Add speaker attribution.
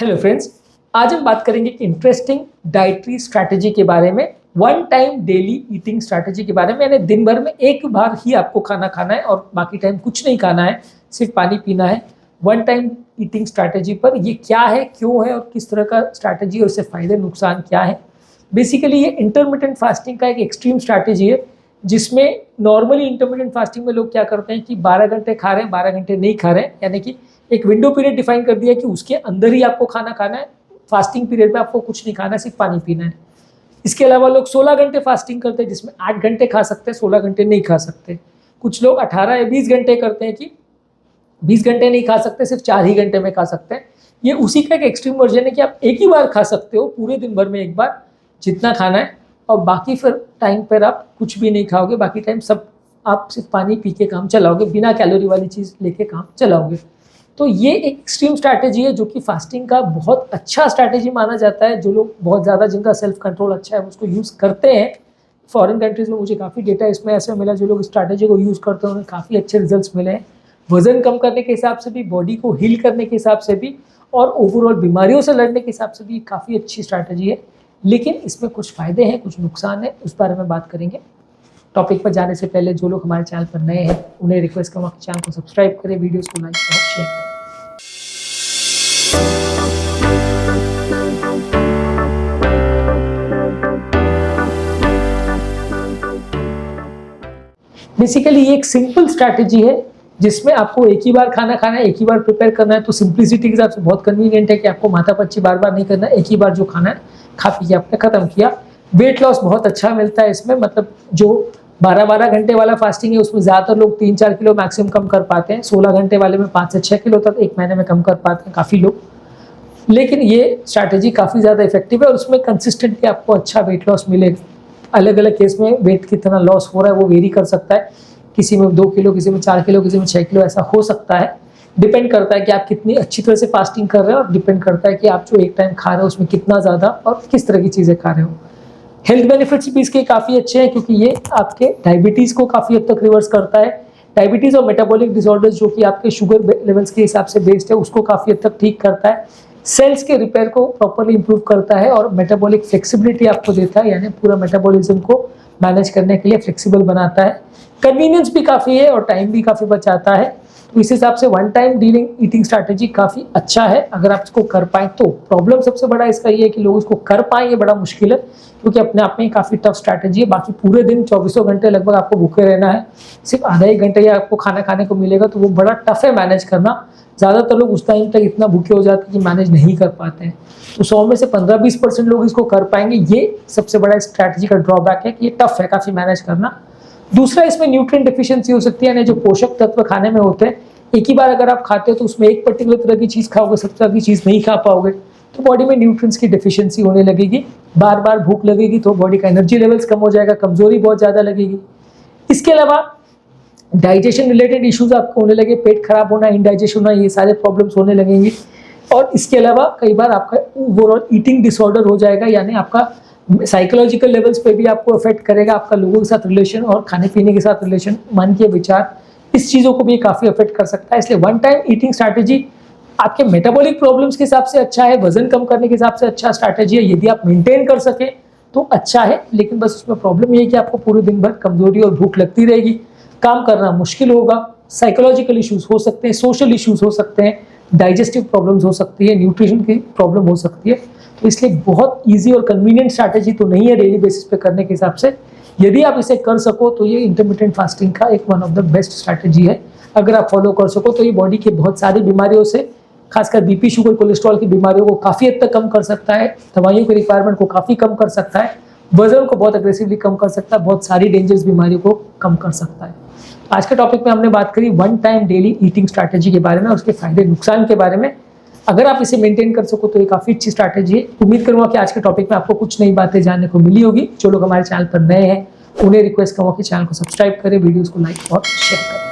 Speaker 1: Hello friends, आज हम बात करेंगे कि इंटरेस्टिंग डाइटरी स्ट्रैटेजी के बारे में, one time daily eating strategy के बारे में। यानी दिन भर में एक बार ही आपको खाना खाना है और बाकी टाइम कुछ नहीं खाना है, सिर्फ पानी पीना है। वन टाइम ईटिंग स्ट्रैटेजी पर ये क्या है, क्यों है और किस तरह का स्ट्रैटेजी और इससे फ़ायदे नुकसान क्या है। बेसिकली ये इंटरमिटेंट फास्टिंग का एक एक्सट्रीम स्ट्रैटेजी है, जिसमें नॉर्मली इंटरमिटेंट फास्टिंग में लोग क्या करते हैं कि 12 घंटे खा रहे हैं, 12 घंटे नहीं खा रहे हैं। यानी कि एक विंडो पीरियड डिफाइन कर दिया कि उसके अंदर ही आपको खाना खाना है। फास्टिंग पीरियड में आपको कुछ नहीं खाना है, सिर्फ पानी पीना है। इसके अलावा लोग 16 घंटे फास्टिंग करते हैं, जिसमें 8 घंटे खा सकते हैं, 16 घंटे नहीं खा सकते। कुछ लोग 18 या 20 घंटे करते हैं कि 20 घंटे नहीं खा सकते, सिर्फ 4 ही घंटे में खा सकते हैं। ये उसी का एक एक्सट्रीम वर्जन है कि आप एक ही बार खा सकते हो पूरे दिन भर में, एक बार जितना खाना है, और बाकी फिर टाइम पर आप कुछ भी नहीं खाओगे। बाकी टाइम सब आप सिर्फ पानी पी के काम चलाओगे, बिना कैलोरी वाली चीज़ लेके काम चलाओगे। तो ये एक एक्सट्रीम स्ट्रैटेजी है जो कि फास्टिंग का बहुत अच्छा स्ट्रैटेजी माना जाता है। जो लोग बहुत ज़्यादा, जिनका सेल्फ कंट्रोल अच्छा है, उसको यूज़ करते हैं। फॉरेन कंट्रीज़ में मुझे काफ़ी डेटा इसमें ऐसे मिला, जो लोग स्ट्रैटेजी को यूज़ करते हैं उन्हें काफ़ी अच्छे रिजल्ट्स मिले हैं, वज़न कम करने के हिसाब से भी, बॉडी को हील करने के हिसाब से भी, और ओवरऑल बीमारियों से लड़ने के हिसाब से भी काफ़ी अच्छी स्ट्रैटेजी है। लेकिन इसमें कुछ फ़ायदे हैं, कुछ नुकसान है, उस बारे में बात करेंगे। टॉपिक पर जाने से पहले जो लोग हमारे चैनल पर नए हैं उन्हें रिक्वेस्ट करूँगा कि चैनल को सब्सक्राइब करें, वीडियोस को लाइक और शेयर करें। बेसिकली ये एक सिंपल स्ट्रैटेजी है, जिसमें आपको एक ही बार खाना खाना है, एक ही बार प्रिपेयर करना है। तो सिंप्लिसिटी के हिसाब से बहुत कन्वीनियंट है कि आपको माथा पच्ची बार बार नहीं करना, एक ही बार जो खाना है खा पी के आपने खत्म किया। वेट लॉस बहुत अच्छा मिलता है इसमें, मतलब जो 12-12 घंटे वाला फास्टिंग है उसमें ज़्यादातर लोग 3-4 किलो मैक्सिमम कम कर पाते हैं। 16 घंटे वाले में 5 से 6 किलो तक एक महीने में कम कर पाते हैं काफ़ी लोग। लेकिन ये स्ट्रैटेजी काफ़ी ज़्यादा इफेक्टिव है और उसमें कंसिस्टेंटली आपको अच्छा वेट लॉस मिलेगा। अलग अलग केस में वेट कितना लॉस हो रहा है वो वेरी कर सकता है, किसी में 2 किलो, किसी में 4 किलो, किसी में 6 किलो, ऐसा हो सकता है। डिपेंड करता है कि आप कितनी अच्छी तरह से फास्टिंग कर रहे हो, और डिपेंड करता है कि आप जो एक टाइम खा रहे हो उसमें कितना ज़्यादा और किस तरह की चीज़ें खा रहे हो। हेल्थ बेनिफिट्स भी इसके काफ़ी अच्छे हैं, क्योंकि ये आपके डायबिटीज़ को काफ़ी हद तक रिवर्स करता है। डायबिटीज़ और मेटाबॉलिक डिसऑर्डर्स, जो कि आपके शुगर लेवल्स के हिसाब से बेस्ड है, उसको काफ़ी हद तक ठीक करता है। सेल्स के रिपेयर को प्रॉपरली इंप्रूव करता है और मेटाबॉलिक फ्लेक्सिबिलिटी आपको देता है, यानी पूरा मेटाबॉलिज्म को मैनेज करने के लिए फ्लेक्सिबल बनाता है। कन्वीनियंस भी काफ़ी है और टाइम भी काफ़ी बचाता है। तो इस हिसाब से one time dealing eating strategy काफ़ी अच्छा है अगर आप इसको कर पाएँ तो। प्रॉब्लम सबसे बड़ा इसका ये है कि लोग इसको कर पाएँ, ये बड़ा मुश्किल है, क्योंकि अपने आप में काफ़ी टफ स्ट्रैटेजी है। बाकी पूरे दिन 24 घंटे लगभग आपको भूखे रहना है, सिर्फ आधा एक घंटे या आपको खाना खाने को मिलेगा, तो वो बड़ा टफ है मैनेज करना। ज़्यादातर लोग उस टाइम तक इतना भूखे हो जाते हैं कि मैनेज नहीं कर पाते हैं। तो 100 में से 15-20% लोग इसको कर पाएंगे। ये सबसे बड़ा स्ट्रैटेजी का ड्रॉबैक है कि ये टफ है काफ़ी मैनेज करना। दूसरा, इसमें न्यूट्रिएंट डेफिशिएंसी हो सकती है, यानी जो पोषक तत्व खाने में होते हैं, एक ही बार अगर आप खाते हो तो उसमें एक पर्टिकुलर तरह की चीज़ खाओगे, सब तरह की चीज़ नहीं खा पाओगे, तो बॉडी में न्यूट्रिएंट्स की डेफिशिएंसी होने लगेगी। बार बार भूख लगेगी तो बॉडी का एनर्जी लेवल्स कम हो जाएगा, कमजोरी बहुत ज़्यादा लगेगी। इसके अलावा डाइजेशन रिलेटेड इश्यूज आपको होने लगे, पेट खराब होना, इंडाइजेशन होना, ये सारे प्रॉब्लम्स होने लगेंगे। और इसके अलावा कई बार आपका ओवरऑल ईटिंग डिसऑर्डर हो जाएगा, यानी आपका साइकोलॉजिकल लेवल्स पे भी आपको अफेक्ट करेगा, आपका लोगों के साथ रिलेशन और खाने पीने के साथ रिलेशन, मन के विचार, इस चीज़ों को भी काफ़ी अफेक्ट कर सकता है। इसलिए वन टाइम ईटिंग स्ट्रैटेजी आपके मेटाबॉलिक प्रॉब्लम्स के हिसाब से अच्छा है, वजन कम करने के हिसाब से अच्छा स्ट्रैटेजी है। यदि आप मेंटेन कर सके तो अच्छा है, लेकिन बस उसमें प्रॉब्लम ये है कि आपको पूरे दिन भर कमजोरी और भूख लगती रहेगी, काम करना मुश्किल होगा, साइकोलॉजिकल इश्यूज हो सकते हैं, सोशल इश्यूज हो सकते हैं, डाइजेस्टिव प्रॉब्लम्स हो सकती है, न्यूट्रिशन की प्रॉब्लम हो सकती है। तो इसलिए बहुत ईजी और कन्वीनियंट स्ट्रैटेजी तो नहीं है डेली बेसिस पे करने के हिसाब से। यदि आप इसे कर सको तो ये इंटरमिटेंट फास्टिंग का एक one of the best strategy है। अगर आप फॉलो कर सको तो ये बॉडी के बहुत सारी बीमारियों से, खासकर बीपी, शुगर, कोलेस्ट्रॉल की बीमारियों को काफ़ी हद तक कम कर सकता है, दवाइयों की रिक्वायरमेंट को काफ़ी कम कर सकता है, वजन को बहुत अग्रेसिवली कम कर सकता है, बहुत सारी डेंजरस बीमारियों को कम कर सकता है। आज के टॉपिक में हमने बात करी one time daily eating strategy के बारे में, उसके फायदे नुकसान के बारे में। अगर आप इसे मेंटेन कर सको तो ये काफ़ी अच्छी स्ट्रैटेजी है। उम्मीद करूँगा कि आज के टॉपिक में आपको कुछ नई बातें जानने को मिली होगी। जो लोग हमारे चैनल पर नए हैं उन्हें रिक्वेस्ट करूँगा कि चैनल को सब्सक्राइब करें, वीडियोज़ को लाइक और शेयर करें।